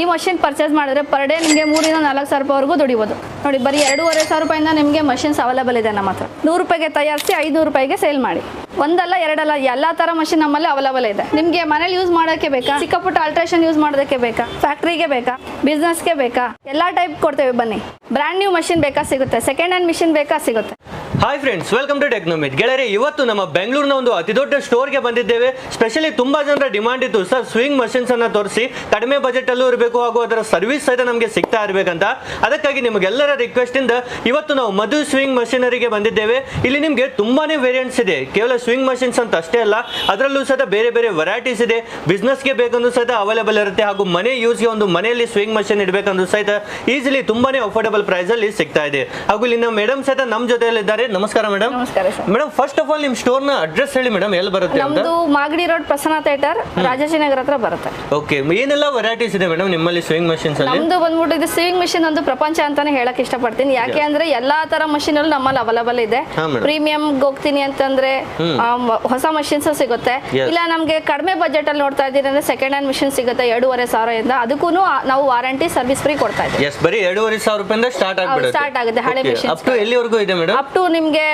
ಈ machine purchase ಮಾಡಿದ್ರೆ per day ನಿಮಗೆ 3 ಇಂದ 4 ಸಾವಿರ ರೂಪಾಯಿವರೆಗೂ ದುಡಿಬೋದು ನೋಡಿ. ಬರೀ 2,500 ರೂಪಾಯಿಂದ ನಿಮಗೆ ಮಷಿನ್ಸ್ ಅವೈಲೇಬಲ್ ಇದೆ ನಮ್ಮ ಹತ್ರ. 100 ರೂಪಾಯಿಗೆ ತಯಾರಿಸಿ 500 ರೂಪಾಯಿಗೆ ಸೇಲ್ ಮಾಡಿ. ಒಂದಲ್ಲ ಎರಡಲ್ಲ ಎಲ್ಲ ತರ ಮಷಿನ್ ನಮ್ಮಲ್ಲಿ ಅವೈಲೇಬಲ್ ಇದೆ. ನಿಮಗೆ ಮನೇಲಿ ಯೂಸ್ ಮಾಡೋಕ್ಕೆ ಬೇಕಾ, ಚಿಕ್ಕ ಪುಟ್ಟ ಅಲ್ಟ್ರೇಷನ್ ಯೂಸ್ ಮಾಡೋದಕ್ಕೆ ಬೇಕಾ, ಫ್ಯಾಕ್ಟ್ರಿಗೆ ಬೇಕಾ, ಬಿಸ್ನೆಸ್ಗೆ ಬೇಕಾ, ಎಲ್ಲಾ ಟೈಪ್ ಕೊಡ್ತೇವೆ ಬನ್ನಿ. ಬ್ರ್ಯಾಂಡ್ ನ್ಯೂ ಮಷಿನ್ ಬೇಕಾ ಸಿಗುತ್ತೆ, ಸೆಕೆಂಡ್ ಹ್ಯಾಂಡ್ ಮಿಷಿನ್ ಬೇಕಾ ಸಿಗುತ್ತೆ. Hi friends, welcome to ಟೆಕ್ನೋಮಿತ್. ಗೆಳೆಯರೆ, ಇವತ್ತು ನಮ್ಮ ಬೆಂಗಳೂರಿನ ಒಂದು ಅತಿ ದೊಡ್ಡ ಸ್ಟೋರ್ಗೆ ಬಂದಿದ್ದೇವೆ. ಸ್ಪೆಷಲಿ ತುಂಬಾ ಜನರ ಡಿಮಾಂಡ್ ಇತ್ತು ಸರ್, ಸ್ವಿಂಗ್ ಮಷಿನ್ಸ್ ಅನ್ನ ತೋರಿಸಿ, ಕಡಿಮೆ ಬಜೆಟ್ ಅಲ್ಲೂ ಇರಬೇಕು ಹಾಗೂ ಅದರ ಸರ್ವಿಸ್ ಸಹಿತ ನಮಗೆ ಸಿಗ್ತಾ ಇರಬೇಕಂತ. ಅದಕ್ಕಾಗಿ ನಿಮಗೆಲ್ಲರ ರಿಕ್ವೆಸ್ಟ್ ಇಂದ ಇವತ್ತು ನಾವು ಮಧು ಸ್ವಿಂಗ್ ಮಷಿನರಿಗೆ ಬಂದಿದ್ದೇವೆ. ಇಲ್ಲಿ ನಿಮಗೆ ತುಂಬಾನೇ ವೇರಿಯಂಟ್ಸ್ ಇದೆ. ಕೇವಲ ಸ್ವಿಂಗ್ ಮಷಿನ್ಸ್ ಅಂತ ಅಷ್ಟೇ ಅಲ್ಲ, ಅದರಲ್ಲೂ ಸಹಿತ ಬೇರೆ ಬೇರೆ ವೆರೈಟೀಸ್ ಇದೆ. ಬಿಸ್ನೆಸ್ಗೆ ಬೇಕಂದ್ರೂ ಸಹಿತ ಅವೈಲೇಬಲ್ ಇರುತ್ತೆ, ಹಾಗೂ ಮನೆ ಯೂಸ್ಗೆ ಒಂದು ಮನೆಯಲ್ಲಿ ಸ್ವಿಂಗ್ ಮಷಿನ್ ಇಡಬೇಕಂದ್ರೂ ಸಹಿತ ಈಸಿಲಿ ತುಂಬಾನೇ ಅಫೋರ್ಡಬಲ್ ಪ್ರೈಸ್ ಅಲ್ಲಿ ಸಿಗ್ತಾ ಇದೆ. ಹಾಗೂ ಇಲ್ಲಿ ನಮ್ಮ ಮೇಡಮ್ ಸಹಿತ ನಮ್ಮ ಜೊತೆಯಲ್ಲಿದ್ದಾರೆ. ನಮಸ್ಕಾರ ಮೇಡಮ್. ನಮಸ್ಕಾರ sir. Madam, first of all ನಿಮ್ಮ ಸ್ಟೋರ್ ನ ಅಡ್ರೆಸ್ ಹೇಳಿ ಮೇಡಮ್, ಎಲ್ಲಿ ಬರುತ್ತೆ? ನಮ್ದು ಮಾಗಡಿ ರೋಡ್ ಪ್ರಸನ್ನ ಥಿಯೇಟರ್, ರಾಜಾಜಿನಗರ ಹತ್ರ ಬರುತ್ತೆ. ಓಕೆ, ಏನೆಲ್ಲ ವೆರೈಟೀಸ್ ಇದೆ ಮೇಡಮ್ ನಿಮ್ಮಲ್ಲಿ ಸ್ವಿಂಗ್ ಮಷಿನ್ಸ್ ಅಲ್ಲಿ? ನಮ್ದು ಬಂದ್ಬಿಟ್ಟು ಇದು ಸ್ವಿಂಗ್ ಮಷಿನ್ ಒಂದು ಪ್ರಪಂಚ ಅಂತಾನೆ ಹೇಳಕ್ ಇಷ್ಟಪಡ್ತೀನಿ. ಯಾಕೆ ಅಂದ್ರೆ ಎಲ್ಲಾ ತರ ಮಷಿನ್ ಅಲ್ಲಿ ನಮ್ಮಲ್ಲಿ ಅವೈಲೇಬಲ್ ಇದೆ. ಪ್ರೀಮಿಯಂ ಹೋಗ್ತೀನಿ ಅಂತಂದ್ರೆ ಹೊಸ ಮಷಿನ್ಸ್ ಸಿಗುತ್ತೆ. ಇಲ್ಲ ನಮ್ಗೆ ಕಡಿಮೆ ಬಜೆಟ್ ಅಲ್ಲಿ ನೋಡ್ತಾ ಇದ್ದೀರಿ ಅಂದ್ರೆ ಸೆಕೆಂಡ್ ಹ್ಯಾಂಡ್ ಮಿಷಿನ್ ಸಿಗುತ್ತೆ 2,500 ಇಂದ. ಅದಕ್ಕೂ ನಾವು ವಾರಂಟಿ ಸರ್ವಿಸ್ ಫ್ರೀ ಕೊಡ್ತಾ ಇದ್ದೀವಿ. ಬರೀ 2,500 ರೂಪಾಯಿಂದ ಸ್ಟಾರ್ಟ್ ಆಗುತ್ತೆ ಹಳೆ ಮಿಷಿನ್. ಅಪ್ ಟು ಎಲ್ಲಿವರೆಗೂ ಇದೆ ಮೇಡಮ್? ಅಪ್ ಟು ನಿಮ್ಗೆ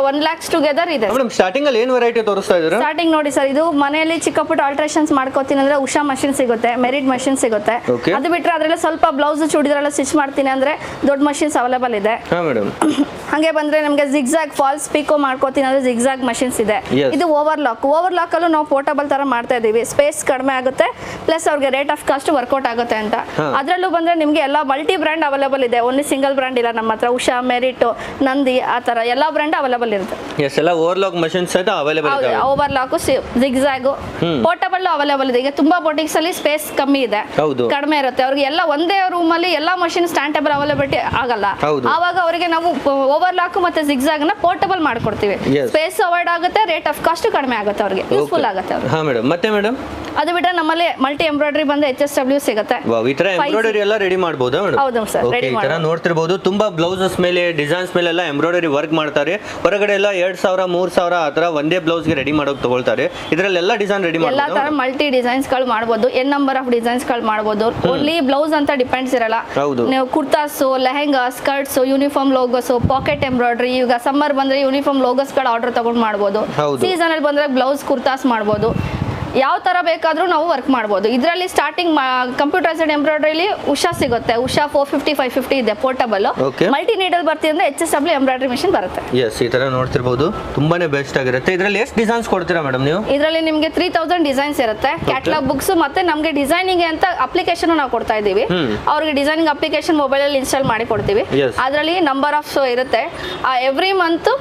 1 lakhs ಟುಗೆದರ್ ಇದೆ. ಮೇಡಮ್, ಸ್ಟಾರ್ಟಿಂಗ್ ಅಲ್ಲಿ ಏನು ವೆರೈಟಿ ತೋರಿಸ್ತಾ ಇದ್ದೀರಾ? ಸ್ಟಾರ್ಟಿಂಗ್ ನೋಡಿ ಸರ್, ಇದು ಮನೆಯಲ್ಲಿ ಚಿಕ್ಕ ಪುಟ್ಟ ಆಲ್ಟ್ರೇಷನ್ಸ್ ಮಾಡ್ಕೋತೀನಿ ಅಂದ್ರೆ ಉಷಾ ಮಷಿನ್ ಸಿಗುತ್ತೆ, ಮೆರಿಟ್ ಮಷಿನ್ ಸಿಗುತ್ತೆ. ಅದು ಬಿಟ್ಟರೆ ಅದರಲ್ಲಿ ಸ್ವಲ್ಪ ಬ್ಲೌಸ್ ಚೂಡಿದಾರೆಲ್ಲ ಸ್ಟಿಚ್ ಮಾಡ್ತೀನಿ ಅಂದ್ರೆ ದೊಡ್ಡ ಮಷಿನ್ಸ್ ಅವೈಲೇಬಲ್ ಇದೆ. ಹಂಗೆ ಬಂದ್ರೆ ನಮಗೆ ಜಿಗ್ಜಾಗ್ ಫಾಲ್ಸ್ ಪಿಕೋ ಮಾಡ್ಕೋತೀನಿ ಅಂದ್ರೆ ಜಿಗ್ಜಾಗ್ ಮಷಿನ್ಸ್ ಇದೆ. ಇದು ಓವರ್ಲಾಕ್ ಅಲ್ಲೂ ನಾವು ಪೋರ್ಟಬಲ್ ತರ ಮಾಡ್ತಾ ಇದೀವಿ. ಸ್ಪೇಸ್ ಕಡಿಮೆ ಆಗುತ್ತೆ, ಪ್ಲಸ್ ಅವ್ರಿಗೆ ರೇಟ್ ಆಫ್ ಕಾಸ್ಟ್ ವರ್ಕೌಟ್ ಆಗುತ್ತೆ ಅಂತ. ಅದರಲ್ಲೂ ಬಂದ್ರೆ ನಿಮ್ಗೆ ಎಲ್ಲ ಮಲ್ಟಿ ಬ್ರ್ಯಾಂಡ್ ಅವೈಲೇಬಲ್ ಇದೆ, ಓನ್ಲಿ ಸಿಂಗಲ್ ಬ್ರ್ಯಾಂಡ್ ಇಲ್ಲ ನಮ್ಮ ಹತ್ರ. ಉಷಾ, ಮೆರಿಟ್, ನಂದಿ, ಆ ತರ ಎಲ್ಲ ಬ್ರ್ಯಾಂಡ್ ಅವೈಲೇಬಲ್ ಇರುತ್ತೆ. ಎಲ್ಲ ಓವರ್ಲಾಕ್ ಮಷಿನ್ಸ್ ಸಹಿತ ಅವೈಲೇಬಲ್ ಇದೆ. ಓವರ್ಲಾಕ್, ಜಿಗ್ಜಾಗ್, ಪೋರ್ಟಬಲ್ ಅವೈಲೇಬಲ್ ಇದೆ. ಈಗ ತುಂಬಾ ಬೊಟಿಕ್ಸ್ ಅಲ್ಲಿ ಸ್ಪೇಸ್ ಕಮ್ಮಿ ಇದೆ, ಕಡಿಮೆ ಇರುತ್ತೆ. ಅವ್ರಿಗೆ ಎಲ್ಲ ಒಂದೇ ರೂಮ್ ಅಲ್ಲಿ ಎಲ್ಲಾ ಮಷಿನ್ ಸ್ಟ್ಯಾಂಡ್ ಟೇಬಲ್ ಅವೈಲಬಿಲಿಟಿ ಆಗಲ್ಲ. ಆವಾಗ ಅವರಿಗೆ ನಾವು ಓವರ್ಲಾಕ್ ಮತ್ತೆ ಜಿಗ್ಜಾಗ್ ನ ಪೋರ್ಟಬಲ್ ಮಾಡ್ಕೊಡ್ತೀವಿ. ಸ್ಪೇಸ್ ಅವಾಯ್ಡ್ ಆಗುತ್ತೆ, ರೇಟ್ ಆಫ್ ಕಾಸ್ಟ್ ಕಡಿಮೆ ಆಗುತ್ತೆ, ಅವ್ರಿಗೆ ಯೂಸ್ಫುಲ್ ಆಗುತ್ತೆ. ಮತ್ತೆ ಮೇಡಮ್, ಅದು ಬಿಟ್ಟರೆ ನಮ್ಮಲ್ಲಿ ಮಲ್ಟಿ ಎಂಬ್ರಾಯ್ಡರಿ ಬಂದ್ರೆ HSW ಸಿಗುತ್ತೆ. ಈ ತರ ಎಂಬ್ರಾಯ್ಡರಿ ಎಲ್ಲ ರೆಡಿ ಮಾಡಬಹುದಾ ಮೇಡಮ್? ಹೌದು ಸರ್, ರೆಡಿ ಈ ತರ ನೋಡ್ತಿರಬಹುದು. ತುಂಬಾ ಬ್ಲೌಸಸ್ ಮೇಲೆ, ಡಿಸೈನ್ಸ್ ಮೇಲೆ ಎಲ್ಲ ಎಂಬ್ರಾಯ್ಡರಿ ವರ್ಕ್ ಮಾಡ್ತಾರೆ. ಹೊರಗಡೆ ಎಲ್ಲ 2,000 3,000 ಆ ತರ ಒಂದೇ ಬ್ಲೌಸ್ ಗೆ ರೆಡಿ ಮಾಡೋಕೆ ತಗೊಳ್ತಾರೆ. ಇದರಲ್ಲೆಲ್ಲ ಡಿಸೈನ್ ರೆಡಿ ಮಾಡಬಹುದು. ಎಲ್ಲಾ ತರ ಮಲ್ಟಿ ಡಿಸೈನ್ಸ್ ಗಳು ಮಾಡಬಹುದು, ಎನ್ ನಂಬರ್ ಆಫ್ ಡಿಸೈನ್ಸ್ ಗಳು ಮಾಡಬಹುದು. ಓನ್ಲಿ ಬ್ಲೌಸ್ ಅಂತ ಡಿಪೆಂಡ್ಸ್ ಇರಲ್ಲ. ನೀವು kurtas, lehenga, skirts, uniform logos, pocket embroidery. ಈಗ ಸಮ್ಮರ್ ಬಂದ್ರೆ ಯೂನಿಫಾರ್ಮ್ ಲೋಗೋಸ್ ಗಳು ಆರ್ಡರ್ ತಗೊಂಡು ಮಾಡಬಹುದು. ಸೀಸನ್ ಅಲ್ಲಿ ಬಂದ್ರೆ ಬ್ಲೌಸ್, ಕುರ್ತಾಸ್ ಮಾಡಬಹುದು. ಯಾವ ತರ ಬೇಕಾದ್ರೂ ನಾವು ವರ್ಕ್ ಮಾಡಬಹುದು. ಇದರಲ್ಲಿ ಸ್ಟಾರ್ಟಿಂಗ್ ಕಂಪ್ಯೂಟರೈಸ್ಡ್ ಎಂಬ್ರಾಯ್ಡರಿಲಿ ಉಷಾ ಸಿಗುತ್ತೆ. ಉಷಾ 450 550 ಇದೆ ಪೋರ್ಟಬಲ್. ಮಲ್ಟಿ ನೀಡಲ್ ಬರ್ತೀವಿ ಅಂದ್ರೆ HSW ಎಂಬ್ರಾಯ್ಡರಿ ಮಿಷಿನ್ ಬರುತ್ತೆ. ಈ ತರ ನೋಡ್ತಿರಬಹುದು, ತುಂಬಾನೇ ಬೆಸ್ಟ್ ಆಗಿರುತ್ತೆ. ಇದರಲ್ಲಿ ಎಷ್ಟು ಡಿಸೈನ್ಸ್ ಕೊಡ್ತೀರಾ ಮೇಡಮ್ ನೀವು? ಇದರಲ್ಲಿ ನಿಮಗೆ 3000 ಡಿಸೈನ್ಸ್ ಇರುತ್ತೆ. ಕ್ಯಾಟಲಾಗ್ ಬುಕ್ಸ್ ಮತ್ತೆ ನಮಗೆ ಡಿಸೈನಿಂಗ್ ಅಂತ ಅಪ್ಲಿಕೇಶನ್ ನಾವು ಕೊಡ್ತಾ ಇದೀವಿ. ಅವ್ರಿಗೆ ಡಿಸೈನಿಂಗ್ ಅಪ್ಲಿಕೇಶನ್ ಮೊಬೈಲ್ ಅಲ್ಲಿ ಇನ್ಸ್ಟಾಲ್ ಮಾಡಿ ಕೊಡ್ತೀವಿ. ಅದರಲ್ಲಿ ನಂಬರ್ ಆಫ್ ಇರುತ್ತೆ. ಎವ್ರಿ ಮಂತ್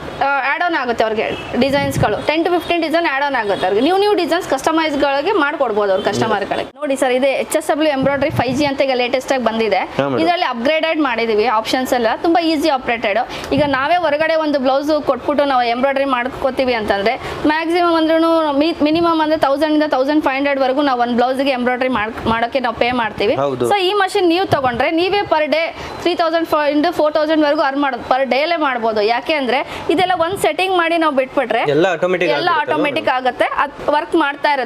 ಆಡ್ ಆನ್ ಆಗುತ್ತೆ ಅವ್ರಿಗೆ ಡಿಸೈನ್ಸ್ ಗಳು. 10 to 15 ಡಿಸೈನ್ ಆಡ್ ಆನ್ ಆಗುತ್ತೆ ಅವ್ರಿಗೆ. ನ್ಯೂ ಡಿಸೈನ್ಸ್ ಕಸ್ಟಮೈಸ್ ಗಳಿಗೆ ಮಾಡ್ಕೊಡ್ಬೋದು ಅವ್ರ ಕಸ್ಟಮರ್ ಗಳಿಗೆ. ನೋಡಿ ಸರ್, ಇದೆ HSW ಎಂಬ್ರಾಯ್ಡರಿ 5G ಅಂತ ಈಗ ಲೇಟೆಸ್ಟ್ ಆಗಿ ಬಂದಿದೆ. ಇದರಲ್ಲಿ ಅಪ್ಗ್ರೇಡೆಡ್ ಮಾಡಿದೀವಿ. ಆಪ್ಷನ್ಸ್ ಎಲ್ಲ ತುಂಬಾ ಈಸಿ ಆಪರೇಟೆಡ್. ಈಗ ನಾವೇ ಹೊರಗಡೆ ಒಂದು ಬ್ಲೌಸ್ ಕೊಟ್ಬಿಟ್ಟು ನಾವು ಎಂಬ್ರಾಯ್ಡರಿ ಮಾಡ್ಕೋತೀವಿ ಅಂತಂದ್ರೆ ಮ್ಯಾಕ್ಸಿಮಮ್ ಅಂದ್ರೂ ಮಿನಿಮಮ್ ಅಂದ್ರೆ 1000 ಇಂದ 1500 ವರೆಗೂ ನಾವು ಒಂದು ಬ್ಲೌಸ್ ಗೆ ಎಂಬ್ರಾಯ್ಡರಿ ಮಾಡೋಕೆ ನಾವು ಪೇ ಮಾಡ್ತೀವಿ. ಸೊ ಈ ಮಷಿನ್ ನೀವು ತಗೊಂಡ್ರೆ ನೀವೇ ಪರ್ ಡೇ 3000 ಇಂದ 4000 ವರೆಗೂ ಅರ್ನ್ ಮಾಡೋದು ಪರ್ ಡೇಲೇ ಮಾಡ್ಬೋದು. ಯಾಕೆ ಅಂದ್ರೆ ಇದೆಲ್ಲ ಒಂದ್ ಸೆಟ್ಟಿಂಗ್ ಮಾಡಿ ನಾವು ಬಿಟ್ಬಿಟ್ರೆ ಎಲ್ಲ ಆಟೋಮೆಟಿಕ್ ಆಗುತ್ತೆ, ವರ್ಕ್ ಮಾಡ್ತಾ ಇರುತ್ತೆ.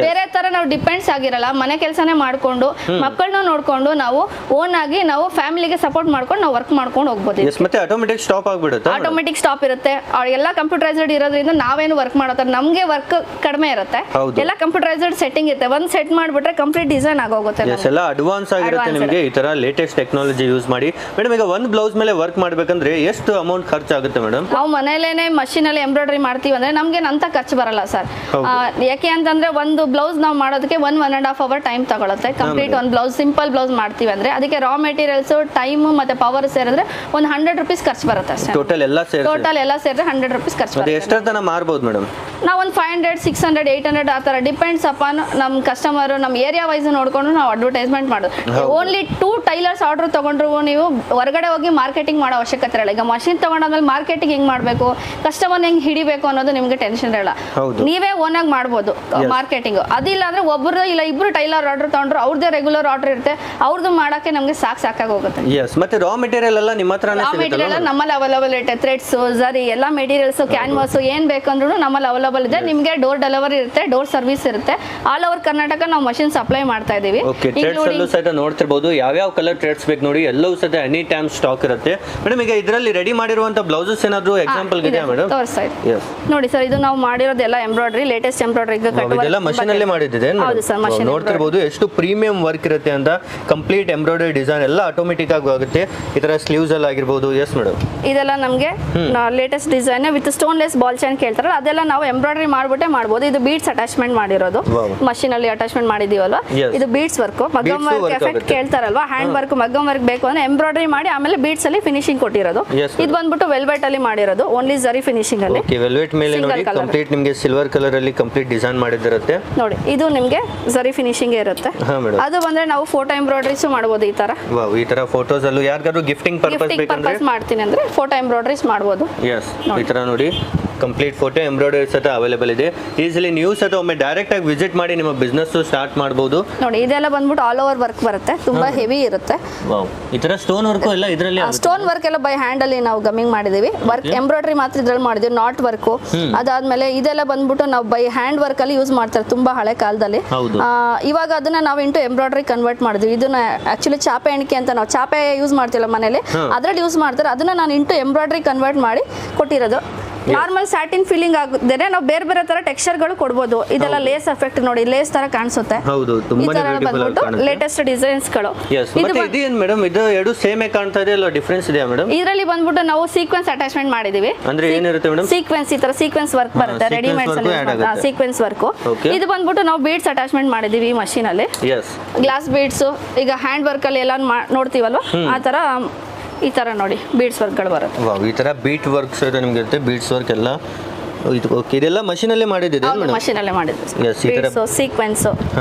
ಬೇರೆ ತರ ನಾವು ಡಿಪೆಂಡ್ಸ್ ಆಗಿರಲ್ಲ. ಮನೆ ಕೆಲಸನೇ ಮಾಡ್ಕೊಂಡು ಮಕ್ಕಳನ್ನ ನೋಡ್ಕೊಂಡು ನಾವು ಓನ್ ಆಗಿ ನಾವು ಫ್ಯಾಮಿಲಿಗೆ ಸಪೋರ್ಟ್ ಮಾಡ್ಕೊಂಡು ನಾವು ವರ್ಕ್ ಮಾಡ್ಕೊಂಡು ಹೋಗ್ಬೋದು. ಮತ್ತೆ ಆಟೋಮೆಟಿಕ್ ಸ್ಟಾಪ್ ಆಗ್ಬಿಡುತ್ತೆ. ಆಟೋಮೆಟಿಕ್ ಸ್ಟಾಪ್ ಇರುತ್ತೆ. ಎಲ್ಲ ಕಂಪ್ಯೂಟರೈಸ್ಡ್ ಇರೋದ್ರಿಂದ ನಾವೇನು ವರ್ಕ್ ಮಾಡೋತಾರೆ, ನಮ್ಗೆ ವರ್ಕ್ ಕಡಿಮೆ ಇರುತ್ತೆ. ಎಲ್ಲ ಕಂಪ್ಯೂಟರೈಸ್ಡ್ ಸೆಟ್ಟಿಂಗ್ ಇರುತ್ತೆ. ಒಂದ್ ಸೆಟ್ ಮಾಡ್ಬಿಟ್ರೆ ಕಂಪ್ಲೀಟ್ ಡಿಸೈನ್ ಆಗೋಗುತ್ತೆ. ಎಲ್ಲ ಅಡ್ವಾನ್ಸ್ ಆಗಿರುತ್ತೆ ನಿಮಗೆ ಈ ತರ ಲೇಟೆಸ್ಟ್ ಟೆಕ್ನಾಲಜಿ ಯೂಸ್ ಮಾಡಿ. ಮೇಡಮ್, ಈಗ ಒಂದು ಬ್ಲೌಸ್ ಮೇಲೆ ವರ್ಕ್ ಮಾಡ್ಬೇಕಂದ್ರೆ ಎಷ್ಟು ಅಮೌಂಟ್ ಖರ್ಚಾಗುತ್ತೆ ಮೇಡಮ್? ನಾವು ಮನೇಲೇನೆ ಮಷೀನ್ ಅಲ್ಲಿ ಎಂಬ್ರಾಯ್ಡರಿ ಮಾಡ್ತೀವಿ ಅಂದ್ರೆ ನಮ್ಗೆ ಅಂತ ಖರ್ಚು ಬರಲ್ಲ ಸರ್. ಯಾಕೆ ಅಂತಂದ್ರೆ ಒಂದು ಬ್ಲೌಸ್ ನಾವು ಮಾಡೋದಕ್ಕೆ 1.5 hour ಟೈಮ್ ತಗೊಳುತ್ತೆ. ಕಂಪ್ಲೀಟ್ ಒಂದು ಬ್ಲೌಸ್, ಸಿಂಪಲ್ ಬ್ಲೌಸ್ ಮಾಡ್ತೀವಿ ಅಂದ್ರೆ ಅದಕ್ಕೆ ರಾ ಮೆಟೀರಿಯಲ್ಸ್, ಟೈಮ್ ಮತ್ತೆ ಪವರ್ ಸೇರಿದ್ರೆ ಒಂದು 100 ರೂಪೀಸ್ ಖರ್ಚು ಬರುತ್ತೆ ಅಷ್ಟೇ. ಟೋಟಲ್ ಎಲ್ಲ ಸೇರಿದ್ರೆ 100 ರೂಪೀಸ್ ಖರ್ಚು ಬರುತ್ತೆ. ಎಷ್ಟು ತನ ಮಾರಬಹುದು ಮೇಡಮ್? ನಾವು ಒಂದು 500 600 800 ಆ ತರ ಡಿಪೆಂಡ್ಸ್ ಅಪಾನ್ ನಮ್ಮ ಕಸ್ಟಮರ್, ನಮ್ಮ ಏರಿಯಾ ವೈಸ್ ನೋಡ್ಕೊಂಡು ನಾವು ಅಡ್ವರ್ಟೈಸ್ಮೆಂಟ್ ಮಾಡೋದು. ಓನ್ಲಿ 2 ಟೈಲರ್ಸ್ ಆರ್ಡರ್ ತಗೊಂಡ್ರು ನೀವು ಹೊರಗಡೆ ಹೋಗಿ ಮಾರ್ಕೆಟಿಂಗ್ ಮಾಡೋ ಅವಶ್ಯಕತೆ ಇರಲ್ಲ. ಈಗ ಮಷಿನ್ ತಗೊಂಡಾದ್ಮೇಲೆ ಮಾರ್ಕೆಟಿಂಗ್ ಹೆಂಗ್ ಮಾಡಬೇಕು, ಕಸ್ಟಮರ್ ಹೆಂಗ್ ಹಿಡಿಬೇಕು ಅನ್ನೋದು ನಿಮ್ಗೆ ಟೆನ್ಷನ್ ಇರಲ್ಲ. ನೀವೇ ಓನ್ ಆಗಿ ಮಾಡ್ಬೋದು. ಮಾರ್ಕೆಟಿಂಗ್. ಅದಿಲ್ಲ ಅಂದ್ರೆ ಒಬ್ರು ಇಲ್ಲ ಇಬ್ರು ಟೈಲರ್ ಆರ್ಡರ್ ತಗೊಂಡ್ರು ಅವ್ರದೇ ರೆಗ್ಯುಲರ್ ಆರ್ಡರ್ ಇರುತ್ತೆ, ಅವ್ರದ್ದು ಮಾಡಕ್ಕೆ ನಮಗೆ ಸಾಕಾಗಿ ಹೋಗುತ್ತೆ. ಮತ್ತೆ ರಾ ಮೆಟೀರಿಯಲ್ ಎಲ್ಲ ನಿಮ್ಮ ಹತ್ರನೇ ರಾ ಮೆಟೀರಿಯಲ್ ನಮ್ಮಲ್ಲಿ ಅವೈಲೇಬಲ್ ಇರುತ್ತೆ. ಥ್ರೆಡ್ಸ್, ಜರಿ ಎಲ್ಲ ಮೆಟೀರಿಯಲ್ಸ್, ಕ್ಯಾನ್ವಾಸ್ ಏನ್ ಬೇಕಂದ್ರೂ ನಮ್ಮಲ್ಲಿ ಅವೈಲೇಬಲ್ ಇದೆ. ನಿಮಗೆ ಡೋರ್ ಡೆಲಿವರಿ ಇರುತ್ತೆ, ಡೋರ್ ಸರ್ವಿಸ್ ಇರುತ್ತೆ. ಆಲ್ ಓವರ್ ಕರ್ನಾಟಕ ನಾವು ಮಷಿನ್ ಸಪ್ಲೈ ಮಾಡ್ತಾ ಇದೀವಿ. ಸಹಿತ ನೋಡ್ತಿರ್ಬೋದು ಯಾವ ಕಲರ್ ಥ್ರೆಡ್ಸ್ ಬೇಕು ನೋಡಿ, ಎಲ್ಲವೂ ಸಹಿತ ಎನಿ ಟೈಮ್ ಸ್ಟಾಕ್ ಇರುತ್ತೆ. ಮೇಡಮ್ ಈಗ ಇದರಲ್ಲಿ ರೆಡಿ ಮಾಡಿರುವಂತ ಬ್ಲೌಸಸ್ ಏನಾದ್ರು ಎಕ್ಸಾಂಪಲ್ ಇದೆಯಾ ಮೇಡಮ್? ತೋರಿಸ್ತಾ ಇದ್ದೀನಿ ನೋಡಿ ಸರ್, ಇದು ನಾವು ಮಾಡಿರೋದೆಲ್ಲ ಎಂಬ್ರಾಯ್ಡರಿ, ಲೇಟೆಸ್ಟ್ ಎಂಬ್ರಾಯ್ಡರಿ. ಇದೆಲ್ಲ ಮಷೀನ್ ಅಲ್ಲೇ ಮಾಡಿದ್ದೆ ನೋಡ್ತಿರ್ಬೋದು ಎಷ್ಟು ಪ್ರೀಮಿಯಂ ವರ್ಕ್ ಇರುತ್ತೆ ಅಂತ. ಕಂಪ್ಲೀಟ್ ಎಂಬ್ರಾಯ್ಡರಿ ಡಿಸೈನ್ ಎಲ್ಲ ಆಟೋಮೆಟಿಕ್ ಆಗಿ ಆಗುತ್ತೆ. ಈ ತರ ಸ್ಲೀವ್ಸ್ ಎಲ್ಲ ಆಗಿರ್ಬೋದು. ಎಸ್ ಮೇಡಮ್, ಇದೆಲ್ಲ ನಮಗೆ latest design with stone less ball chain ಕೇಳ್ತಾರಲ್ಲ, ಅದೆಲ್ಲ ನಾವು ಎಂಬ್ರಾಯ್ಡರಿ ಮಾಡ್ಬಿಟ್ಟೆ ಮಾಡ್ಬೋದು. ಇದು ಬೀಡ್ಸ್ ಅಟ್ಯಾಚ್ಮೆಂಟ್ ಮಾಡಿರೋದು, ಮಷೀನ್ ಅಲ್ಲಿ ಅಟ್ಯಾಚ್ಮೆಂಟ್ ಮಾಡಿದೀವಲ್ವಾ. ಇದು beads work, maggam work effect ಕೇಳ್ತಾರಲ್ವಾ, ಹ್ಯಾಂಡ್ ವರ್ಕ್ ಮಗ್ಗಮ್ ವರ್ಕ್ ಬೇಕು ಅಂದ್ರೆ ಎಂಬ್ರಾಯ್ಡರಿ ಮಾಡಿ ಆಮೇಲೆ ಬೀಡ್ಸ್ ಅಲ್ಲಿ ಫಿನಿಶಿಂಗ್ ಕೊಟ್ಟಿರೋದು. ಇದು ಬಂದ್ಬಿಟ್ಟು ವೆಲ್ವೆಟ್ ಅಲ್ಲಿ ಮಾಡಿರೋದು, ಓನ್ಲಿ ಜರಿ ಫಿನಿಶಿಂಗ್ ಅಲ್ಲಿ. ವೆಲ್ವೆಟ್ ಮೇಲೆ ನೋಡಿ ಕಂಪ್ಲೀಟ್ ನಿಮಗೆ ಸಿಲ್ವರ್ ಕಲರ್ ಅಲ್ಲಿ ಕಂಪ್ಲೀಟ್ ಡಿಸೈನ್ ಮಾಡಿದಿರುತ್ತೆ ನೋಡಿ. ಇದು ನಿಮಗೆ ಜರಿ ಫಿನಿಶಿಂಗ್ ಇರುತ್ತೆ. ಅದು ಬಂದ್ರೆ ನಾವು ಫೋಟೋ ಎಂಬ್ರಾಯ್ಡರೀಸ್ ಮಾಡಬಹುದು. ಈ ತರ ಈ ತರ ಫೋಟೋಸ್ ಅಲ್ಲೂ ಯಾರಿಗಾದ್ರೂ ಗಿಫ್ಟಿಂಗ್ ಪರ್ಪಸ್ ಬೇಕಂದ್ರೆ ಮಾಡ್ತೀನಿ ಅಂದ್ರೆ ಫೋಟೋ ಎಂಬ್ರಾಯ್ಡರೀಸ್ ಮಾಡಬಹುದು. ಎಸ್, ಈ ತರ ನೋಡಿ ಕಂಪ್ಲೀಟ್ ಫೋಟೋ ಎಂಬ್ರಾಯ್ಡರಿ ಸಹ ಅವೈಲೇಬಲ್ ಇದೆ. ಈಸಿಲಿ ನೀವು ಸಹ ಒಮ್ಮೆ ಡೈರೆಕ್ಟ್ ಆಗಿ ವಿಸಿಟ್ ಮಾಡಿ ನಿಮ್ಮ ಬಿಸ್ನೆಸ್ ಸ್ಟಾರ್ಟ್ ಮಾಡಬಹುದು. ನೋಡಿ ಇದೆಲ್ಲ ಬಂದ್ಬಿಟ್ಟು ಆಲ್ ಓವರ್ ವರ್ಕ್ ಬರುತ್ತೆ, ತುಂಬಾ ಹೆವಿ ಇರುತ್ತೆ. ಈ ತರ ಸ್ಟೋನ್ ವರ್ಕ್ ಎಲ್ಲ ಇದರಲ್ಲಿ, ಸ್ಟೋನ್ ವರ್ಕ್ ಎಲ್ಲ ಬೈ ಹ್ಯಾಂಡ್ ಅಲ್ಲಿ ನಾವು ಗಮ್ಮಿಂಗ್ ಮಾಡಿದೀವಿ. ವರ್ಕ್ ಎಂಬ್ರಾಯ್ಡರಿ ಮಾತ್ರ ಇದ್ರಲ್ಲಿ ಮಾಡಿದೀವಿ, ನಾಟ್ ವರ್ಕ್. ಅದಾದ್ಮೇಲೆ ಇದೆಲ್ಲ ಬಂದ್ಬಿಟ್ಟು ನಾವು ಬೈ ಹ್ಯಾಂಡ್ ವರ್ಕ್ ಅಲ್ಲಿ ಯೂಸ್ ಮಾಡ್ತಾರೆ ತುಂಬಾ ಹಳೆ ಕಾಲದಲ್ಲಿ. ಇವಾಗ ಅದನ್ನ ನಾವು ಇಂಟು ಎಂಬ್ರಾಯ್ಡರಿ ಕನ್ವರ್ಟ್ ಮಾಡಿದ್ವಿ. ಇದನ್ನ ಆಕ್ಚುಲಿ ಚಾಪೆ ಎಣಿಕೆ ಅಂತ ನಾವು ಚಾಪೆ ಯೂಸ್ ಮಾಡ್ತಿಲ್ಲ ಮನೇಲಿ, ಅದ್ರಲ್ಲಿ ಯೂಸ್ ಮಾಡ್ತಾರೆ. ಅದನ್ನ ನಾನು ಇಂಟು ಎಂಬ್ರಾಯ್ಡರಿ ಕನ್ವರ್ಟ್ ಮಾಡಿ ಕೊಟ್ಟಿರೋದು. ನಾರ್ಮಲ್ ಸ್ಯಾಟಿನ್ ಫೀಲಿಂಗ್ ಆಗುತ್ತದೆ, ನಾವು ಬೇರೆ ಬೇರೆ ತರ ಟೆಕ್ಸ್ಚರ್ ಗಳು ಕೊಡಬಹುದು. ಇದೆಲ್ಲ ಲೇಸ್ ಎಫೆಕ್ಟ್ ನೋಡಿ, ಲೇಸ್ ತರ ಕಾಣಿಸುತ್ತೆ. ಲೇಟೆಸ್ಟ್ ಡಿಸೈನ್ಸ್ ಗಳು. ಮೇಡಮ್ ಇದು ಎರಡು ಸೇಮ್ ಕಾಣ್ತಾ ಇದೆ, ಅಲ್ಲ ಡಿಫರೆನ್ಸ್ ಇದೆ ಮೇಡಮ್? ಇದರಲ್ಲಿ ಬಂದ್ಬಿಟ್ಟು ನಾವು ಸೀಕ್ವೆನ್ಸ್ ಅಟ್ಯಾಚ್ಮೆಂಟ್ ಮಾಡಿದೀವಿ. ಅಂದ್ರೆ ಏನಿರುತ್ತೆ ಮೇಡಮ್? ಸೀಕ್ವೆನ್ಸ್, ಈ ತರ ಸೀಕ್ವೆನ್ಸ್ ವರ್ಕ್ ಬರುತ್ತೆ ರೆಡಿಮೇಡ್ ಸೀಕ್ವೆನ್ಸ್ ವರ್ಕ್. ಇದು ಬಂದ್ಬಿಟ್ಟು ನಾವು ಬೀಡ್ಸ್ ಅಟ್ಯಾಚ್ಮೆಂಟ್ ಮಾಡಿದೀವಿ ಈ ಮಷೀನ್ ಅಲ್ಲಿ. ಗ್ಲಾಸ್ ಬೀಡ್ಸ್ ಈಗ ಹ್ಯಾಂಡ್ ವರ್ಕ್ ಅಲ್ಲಿ ಎಲ್ಲ ನೋಡ್ತೀವಲ್ವಾ, ಆ ತರ ಈ ತರ ನೋಡಿ ಬೀಡ್ಸ್ ವರ್ಕ್ಗಳು ಬರುತ್ತೆ. ಈ ತರ ಬೀಟ್ ವರ್ಕ್ಸ್ ನಿಮ್ಗೆ ಇರುತ್ತೆ, ಬೀಡ್ಸ್ ವರ್ಕ್ ಎಲ್ಲ. ಇದೆಲ್ಲ ಮಷೀನ್ ಅಲ್ಲೇ ಮಾಡಿದ್ದೆ, ಮಷೀನ್ ಅಲ್ಲೇ ಮಾಡಿದ್ದು. ಸೀಕ್ವೆನ್ಸ್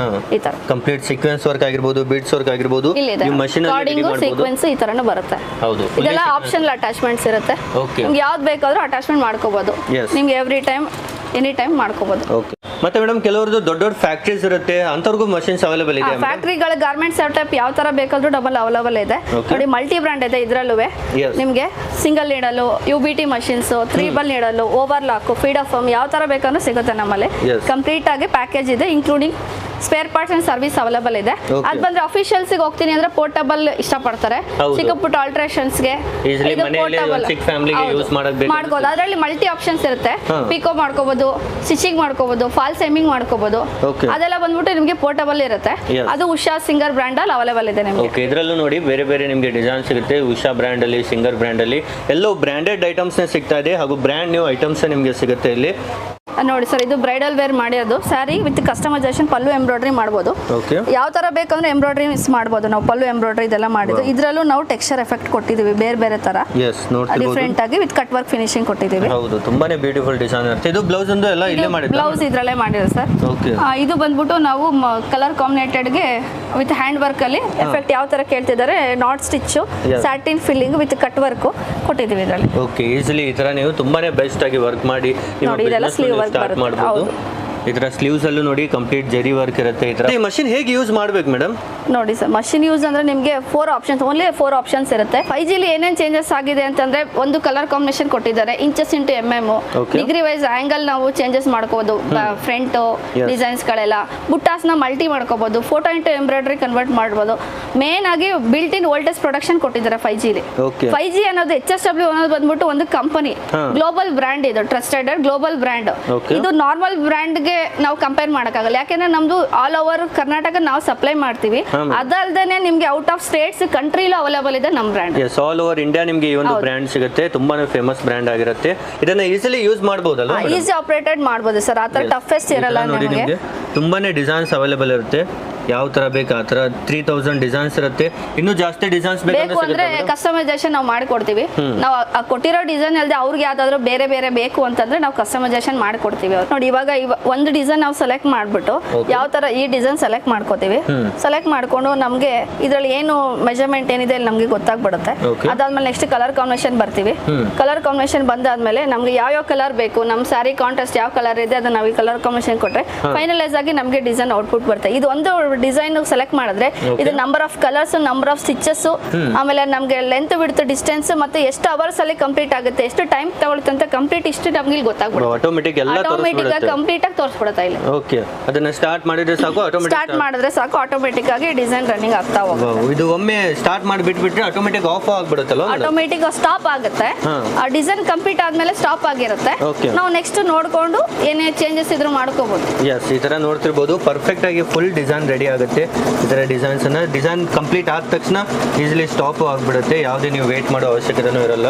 ಈ ತರ ಕಂಪ್ಲೀಟ್ ಸೀಕ್ವೆನ್ಸ್ ವರ್ಕ್ ಆಗಿರಬಹುದು, ಬೀಡ್ಸ್ ವರ್ಕ್ ಆಗಿರಬಹುದು, ಈ ಮಷೀನ್ ಅಲ್ಲಿ ಸೀಕ್ವೆನ್ಸ್ ಈ ತರನು ಬರುತ್ತೆ. ಹೌದು, ಇದೆಲ್ಲ ಆಪ್ಷನಲ್ ಅಟ್ಯಾಚ್ಮೆಂಟ್ಸ್ ಇರುತ್ತೆ. ನಿಮ್ಗೆ ಯಾವ್ದು ಬೇಕಾದ್ರೂ ಅಟ್ಯಾಚ್ಮೆಂಟ್ ಮಾಡ್ಕೋಬಹುದು. ನಿಮ್ಗೆ ಎವ್ರಿ ಟೈಮ್ ಎನಿ ಟೈಮ್ ಮಾಡ್ಕೋಬಹುದು. ಓಕೆ. ಮತ್ತೆ ಮೇಡಮ್ ಕೆಲವರದ್ದು ದೊಡ್ಡ ದೊಡ್ಡ ಫ್ಯಾಕ್ಟರೀಸ್ ಇರುತ್ತೆ, ಅಂತವರೆಗೂ ಮಷೀನ್ಸ್ ಅವೈಲೇಬಲ್ ಇದೆ. ಫ್ಯಾಕ್ಟರಿಗಳ ಗಾರ್ಮೆಂಟ್ ಸೆಟಪ್ ಯಾವ ತರ ಬೇಕಾದ್ರೂ ಡಬಲ್ ಅವೈಲೇಬಲ್ ಇದೆ. ನೋಡಿ ಮಲ್ಟಿ ಬ್ರಾಂಡ್ ಇದೆ ಇದ್ರಲ್ಲೂ. ನಿಮ್ಗೆ single needle, UBT machines, 3 needle, overlock, feed off form ಯಾವ ತರ ಬೇಕಾದ್ರೂ ಸಿಗುತ್ತೆ ನಮ್ಮಲ್ಲಿ. ಕಂಪ್ಲೀಟ್ ಆಗಿ ಪ್ಯಾಕೇಜ್ ಇದೆ, including spare parts and service available ಇದೆ. ಅದ್ ಬಂದ್ರೆ ಅಫಿಷಿಯಲ್ಸ್ ಗೆ ಹೋಗ್ತೀನಿ ಅಂದ್ರೆ ಪೋರ್ಟಬಲ್ ಇಷ್ಟಪಡ್ತಾರೆ, ಚಿಕ್ಕ ಪುಟ್ಟ ಆಲ್ಟ್ರೇಷನ್ಸ್ ಗೆ ಮಾಡ್ಕೋಬಹುದು. ಅದರಲ್ಲಿ ಮಲ್ಟಿ ಆಪ್ಷನ್ಸ್ ಇರುತ್ತೆ, ಪಿಕೋ ಮಾಡ್ಕೋಬಹುದು, ಸ್ಟಿಚಿಂಗ್ ಮಾಡ್ಕೋಬಹುದು, ಫಾಲ್ಸ್ ಹೆಮ್ಮಿಂಗ್ ಮಾಡ್ಕೋಬಹುದು. ಅದೆಲ್ಲ ಬಂದ್ಬಿಟ್ಟು ನಿಮ್ಗೆ ಪೋರ್ಟಬಲ್ ಇರುತ್ತೆ. ಅದು ಉಷಾ ಸಿಂಗರ್ ಬ್ರ್ಯಾಂಡ್ ಅಲ್ಲಿ ಅವೈಲೇಬಲ್ ಇದೆ ನಿಮಗೆ. ಇದರಲ್ಲೂ ನೋಡಿ ಬೇರೆ ಬೇರೆ ನಿಮಗೆ ಡಿಸೈನ್ ಸಿಗುತ್ತೆ. ಉಷಾ ಬ್ರ್ಯಾಂಡ್ ಅಲ್ಲಿ, ಸಿಂಗರ್ ಬ್ರ್ಯಾಂಡ್ ಅಲ್ಲಿ ಎಲ್ಲೋ ಬ್ರ್ಯಾಂಡೆಡ್ ಐಟಮ್ಸ್ ಸಿಗ್ತಾ ಇದೆ, ಹಾಗೂ ಬ್ರ್ಯಾಂಡ್ ನ್ಯೂ ಐಟಮ್ಸ್ ನಿಮಗೆ ಸಿಗುತ್ತೆ ಇಲ್ಲಿ. ನೋಡಿ ಸರ್, ಇದು ಬ್ರೈಡಲ್ ವೇರ್ ಮಾಡಿರೋದು saree with customisation, pallu embroidery ಮಾಡಬಹುದು. ಯಾವ ತರ ಬೇಕಂದ್ರೆ ಎಂಬ್ರಾಯ್ಡರಿ ಮಾಡಬಹುದು ನಾವು. ಪಲ್ಲು ಎಂಬ್ರಾಯ್ಡರಿ ಇದೆಲ್ಲ ಮಾಡಿದ್ದು. ಇದ್ರಲ್ಲೂ ನಾವು ಟೆಕ್ಸ್ಚರ್ ಎಫೆಕ್ಟ್ ಕೊಟ್ಟಿದೀವಿ ಬೇರೆ ಬೇರೆ ತರ, ಡಿಫರೆಂಟ್ ಆಗಿ ವಿತ್ ಕಟ್ ವರ್ಕ್ ಫಿನಿಶಿಂಗ್ ಕೊಟ್ಟಿದೀವಿ. ಹೌದು, ತುಂಬಾನೇ ಬ್ಯೂಟಿಫುಲ್ ಡಿಸೈನ್ ಇರುತ್ತೆ. ಇದು ಬ್ಲೌಸ್ ಒಂದು ಎಲ್ಲ ಇಲ್ಲೇ ಮಾಡಿದ್ದು, ಬ್ಲೌಸ್ ಇದ್ರಲ್ಲೇ ಮಾಡಿರೋದು ಸರ್. ಇದು ಬಂದ್ಬಿಟ್ಟು ನಾವು ಕಲರ್ ಕಾಂಬಿನೇಟೆಡ್ ಗೆ ವಿತ್ ಹ್ಯಾಂಡ್ ವರ್ಕ್ ಅಲ್ಲಿ ಎಫೆಕ್ಟ್ ಯಾವ ತರ ಕೇಳ್ತಿದ್ದಾರೆ, not stitch, satin filling with cut work ಕೊಟ್ಟಿದ್ದೀವಿ ಇದರಲ್ಲಿ. ಓಕೆ, ಈಸಿಲಿ ಈ ತರ ನೀವು ತುಂಬಾನೇ ಬೆಸ್ಟ್ ಆಗಿ ವರ್ಕ್ ಮಾಡಿ ಸ್ಟಾರ್ಟ್ ಮಾಡಬಹುದು. ಇದರ ಸ್ಲೀವ್ಸ್ ಅಲ್ಲೂ ನೋಡಿ ಕಂಪ್ಲೀಟ್ ಜರಿ ವರ್ಕ್ ಇರುತ್ತೆ. ಈ ಮಷೀನ್ ಹೇಗೆ ಯೂಸ್ ಮಾಡ್ಬೇಕು ಮೇಡಮ್? ನೋಡಿ ಸರ್, ಮಷೀನ್ ಯೂಸ್ ಅಂದ್ರೆ ನಿಮಗೆ 4 ಆಪ್ಷನ್ಸ್, ಓನ್ಲಿ 4 ಆಪ್ಷನ್ಸ್ ಇರುತ್ತೆ. 5G ಲಿ ಏನೇನ್ ಚೇಂಜಸ್ ಆಗಿದೆ ಅಂತಂದ್ರೆ, ಒಂದು ಕಲರ್ ಕಾಂಬಿನೇಷನ್ ಕೊಟ್ಟಿದ್ದಾರೆ, inches into mm, degree wise angle ನಾವು ಚೇಂಜಸ್ ಮಾಡ್ಕೋಬಹುದು. ಫ್ರಂಟ್ ಡಿಸೈನ್ಸ್ ಗಳೆಲ್ಲ ಬುಟ್ಟಾಸ್ ನ ಮಲ್ಟಿ ಮಾಡ್ಕೋಬಹುದು, ಫೋಟೋ ಇಂಟು ಎಂಬ್ರಾಯ್ಡರಿ ಕನ್ವರ್ಟ್ ಮಾಡಬಹುದು. ಮೇನ್ ಆಗಿ ಬಿಲ್ಟ್ ಇನ್ ವೋಲ್ಟೇಜ್ ಪ್ರೊಡಕ್ಷನ್ ಕೊಟ್ಟಿದ್ದಾರೆ 5G ಲಿ. 5G ಅನ್ನೋದು HSW ಅನ್ನೋದು ಬಂದ್ಬಿಟ್ಟು ಒಂದು ಕಂಪನಿ, ಗ್ಲೋಬಲ್ ಬ್ರ್ಯಾಂಡ್, ಇದು ಟ್ರಸ್ಟೆಡ್ ಗ್ಲೋಬಲ್ ಬ್ರ್ಯಾಂಡ್. ಇದು ನಾರ್ಮಲ್ ಬ್ರ್ಯಾಂಡ್ ಗೆ ನಾವು ಕಂಪೇರ್ ಮಾಡಕ್ಕಾಗಲ್ಲ, ಯಾಕೆಂದ್ರೆ ನಮ್ದು ಆಲ್ ಓವರ್ ಕರ್ನಾಟಕ ನಾವು ಸಪ್ಲೈ ಮಾಡ್ತೀವಿ. ಅದಲ್ದೇನೆ ನಿಮ್ಗೆ ಔಟ್ ಆಫ್ ಸ್ಟೇಟ್ಸ್ ಕಂಟ್ರಿಲೂ ಅವೈಲೇಬಲ್ ಇದೆ ನಮ್ಮ ಬ್ರ್ಯಾಂಡ್. ಆಲ್ ಓವರ್ ಇಂಡಿಯಾ ನಿಮ್ಗೆ ಈ ಒಂದು ಬ್ರ್ಯಾಂಡ್ ಸಿಗುತ್ತೆ, ತುಂಬಾನೇ ಫೇಮಸ್ ಬ್ರ್ಯಾಂಡ್ ಆಗಿರುತ್ತೆ. ಇದನ್ನ ಈಸಿಲಿ ಯೂಸ್ ಮಾಡಬಹುದಲ್ಲ? ಈಸಿ ಆಪರೇಟೆಡ್ ಮಾಡಬಹುದು ಸರ್, ಆ ತರ ಟಫೆಸ್ಟ್ ಇರಲ್ಲ. ನಿಮಗೆ ತುಂಬಾನೇ ಡಿಸೈನ್ಸ್ ಅವೈಲೇಬಲ್ ಇರುತ್ತೆ. ಯಾವ ತರ ಬೇಕು ಆ ತರ 3000 ಡಿಸೈನ್ಸ್ ಇರುತ್ತೆ. ಇನ್ನೂ ಜಾಸ್ತಿ ಡಿಸೈನ್ಸ್ ಬೇಕು ಅಂದ್ರೆ ಕಸ್ಟಮೈಸೇಷನ್ ನಾವು ಮಾಡಿಕೊಡ್ತೀವಿ. ನಾವು ಕೊಟ್ಟಿರೋ ಡಿಸೈನ್ ಅಲ್ಲದೆ ಅವ್ರಿಗೆ ಯಾವ್ದಾದ್ರು ಬೇರೆ ಬೇರೆ ಬೇಕು ಅಂತಂದ್ರೆ ನಾವು ಕಸ್ಟಮೈಸೇಷನ್ ಮಾಡಿಕೊಡ್ತೀವಿ. ಅವ್ರು ನೋಡಿ ಇವಾಗ ಒಂದು ಡಿಸೈನ್ ನಾವು ಸೆಲೆಕ್ಟ್ ಮಾಡ್ಬಿಟ್ಟು ಯಾವ ತರ ಈ ಡಿಸೈನ್ ಸೆಲೆಕ್ಟ್ ಮಾಡ್ಕೋತೀವಿ. ಸೆಲೆಕ್ಟ್ ಮಾಡ್ಕೊಂಡು ನಮ್ಗೆ ಇದ್ರಲ್ಲಿ ಏನು ಮೆಜರ್ಮೆಂಟ್ ಏನಿದೆ ಅಲ್ಲಿ ನಮ್ಗೆ ಗೊತ್ತಾಗ್ಬಿಡುತ್ತೆ. ಅದಾದ್ಮೇಲೆ ನೆಕ್ಸ್ಟ್ ಕಲರ್ ಕಾಂಬಿನೇಷನ್ ಬರ್ತೀವಿ. ಕಲರ್ ಕಾಂಬಿನೇಷನ್ ಬಂದಾದ್ಮೇಲೆ ನಮ್ಗೆ ಯಾವ ಕಲರ್ ಬೇಕು, ನಮ್ ಸ್ಯಾರಿ ಕಾಂಟ್ರಾಸ್ಟ್ ಯಾವ ಕಲರ್ ಇದೆ ಅದನ್ನ ನಾವು ಈ ಕಲರ್ ಕಾಂಬಿನೇಷನ್ ಕೊಟ್ರೆ ಫೈನಲೈಸ್ ಆಗಿ ನಮ್ಗೆ ಡಿಸೈನ್ ಔಟ್ಪುಟ್ ಬರುತ್ತೆ. ಇದು ಒಂದು ಡಿಸೈನ್ ಸೆಲೆಕ್ಟ್ ಮಾಡಿದ್ರೆ ಇದು number of colours, number of stitches, ಆಮೇಲೆ ನಮ್ಗೆ ಲೆಂತ್ ವಿಡ್ತ್ ಡಿಸ್ಟೆನ್ಸ್ ಮತ್ತೆ ಎಷ್ಟು ಅವರ್ಸ್ ಅಲ್ಲಿ ಕಂಪ್ಲೀಟ್ ಆಗುತ್ತೆ, ಎಷ್ಟು ಟೈಮ್ ತಗೊಳುತ್ತೆ ಅಂತ ಕಂಪ್ಲೀಟ್ ಇಷ್ಟು ನಮ್ಗೆ ಇಲ್ಲಿ ಗೊತ್ತಾಗ್ಬಿಡುತ್ತೆ. ಆಟೋಮೆಟಿಕ್ ಕಂಪ್ಲೀಟ್ ಆಗಿ ತೋರಿಸ್ಬಿಡುತ್ತೆ ಇಲ್ಲಿ. ಓಕೆ, ಅದನ್ನ ಸ್ಟಾರ್ಟ್ ಮಾಡಿದ್ರೆ ಸಾಕು, ಸ್ಟಾರ್ಟ್ ಮಾಡಿದ್ರೆ ಸಾಕು ಆಟೋಮೆಟಿಕ್ ಆಗಿ ಡಿಸೈನ್ ರನ್ನಿಂಗ್ ಆಗ್ತಾ ಹೋಗುತ್ತೆ. ಇದು ಒಮ್ಮೆ ಸ್ಟಾರ್ಟ್ ಮಾಡಿ ಬಿಟ್ಬಿಟ್ರೆ ಆಟೋಮೆಟಿಕ್ ಆಫ್ ಆಗ್ಬಿಡುತ್ತಲ್ಲ, ಆಟೋಮೆಟಿಕ್ ಸ್ಟಾಪ್ ಆಗುತ್ತೆ. ಆ ಡಿಸೈನ್ ಕಂಪ್ಲೀಟ್ ಆದ್ಮೇಲೆ ಸ್ಟಾಪ್ ಆಗಿರುತ್ತೆ. ನಾವು ನೆಕ್ಸ್ಟ್ ನೋಡ್ಕೊಂಡು ಏನೇ ಚೇಂಜಸ್ ಇದ್ರು ಮಾಡ್ಕೋಬಹುದು. ಎಸ್, ಈ ತರ ನೋಡ್ತಿರ್ಬೋದು ಪರ್ಫೆಕ್ಟ್ ಆಗಿ ಫುಲ್ ಡಿಸೈನ್ ರೆಡಿ ಆಗುತ್ತೆ. ಈ ತರ ಡಿಸೈನ್ ಕಂಪ್ಲೀಟ್ ಆದ ತಕ್ಷಣ ಈಸಿಲಿ ಸ್ಟಾಪ್ ಆಗ್ಬಿಡುತ್ತೆ. ಯಾವುದೇ ನೀವು ವೇಟ್ ಮಾಡೋ ಅವಶ್ಯಕತೆನೂ ಇರಲ್ಲ.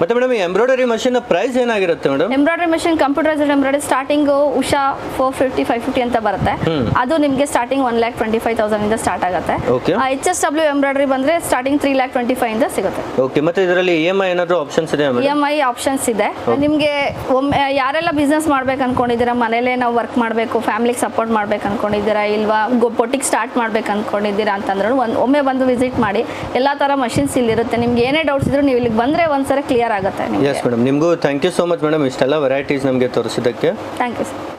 ಮತ್ತೆ ಮೇಡಮ್ ಈ ಎಂಬ್ರಾಯ್ಡರಿ ಮಷೀನ್ ಪ್ರೈಸ್ ಏನಾಗಿರುತ್ತೆ madam? Embroidery machine computerised embroidery starting Usha 450 550 ಅಂತ ಬರುತ್ತೆ. ಅದು ನಿಮಗೆ ಸ್ಟಾರ್ಟಿಂಗ್ 1,25,000 ಇಂದ ಸ್ಟಾರ್ಟ್ ಆಗುತ್ತೆ. HSW ಎಂಬ್ರಾಯ್ಡರಿ ಬಂದ್ರೆ ಸ್ಟಾರ್ಟಿಂಗ್ 3,25,000 ಇಂದ ಸಿಗುತ್ತೆ. ಓಕೆ, ಮತ್ತೆ ಇದರಲ್ಲಿ EMI ಏನಾದರೂ ಆಪ್ಷನ್ಸ್ ಇದೆ? EMI ಆಪ್ಷನ್ಸ್ ಇದೆ. ನಿಮಗೆ ಯಾರೆಲ್ಲ ಬಿಸ್ನೆಸ್ ಮಾಡ್ಬೇಕು ಅನ್ಕೊಂಡಿದ್ದೀರಾ, ಮನೇಲೆ ನಾವು ವರ್ಕ್ ಮಾಡಬೇಕು, ಫ್ಯಾಮಿಲಿಗೆ ಸಪೋರ್ಟ್ ಮಾಡ್ಬೇಕು ಅನ್ಕೊಂಡಿದ್ದೀರಾ, ಇಲ್ವಾ ಬೊಟಿಕ್ ಸ್ಟಾರ್ಟ್ ಮಾಡ್ಬೇಕು ಅನ್ಕೊಂಡಿದ್ದೀರಾ ಅಂತಂದ್ರೆ ಒಮ್ಮೆ ಬಂದು ವಿಸಿಟ್ ಮಾಡಿ. ಎಲ್ಲಾ ತರ ಮಷಿನ್ಸ್ ಇಲ್ಲಿರುತ್ತೆ. ನಿಮ್ಗೆ ಏನೇ ಡೌಟ್ಸ್ ಇದ್ರು ನೀವು ಇಲ್ಲಿಗೆ ಬಂದ್ರೆ ಒಂದ್ಸರಿ ಕ್ಲಿಯರ್ ಆಗುತ್ತೆ. ಎಸ್ ಮೇಡಮ್, ನಿಮಗೂ thank you so much madam ಇಷ್ಟೆಲ್ಲ ವೆರೈಟೀಸ್ ನಮಗೆ ತೋರಿಸಿದ್ದಕ್ಕೆ. Thank you sir.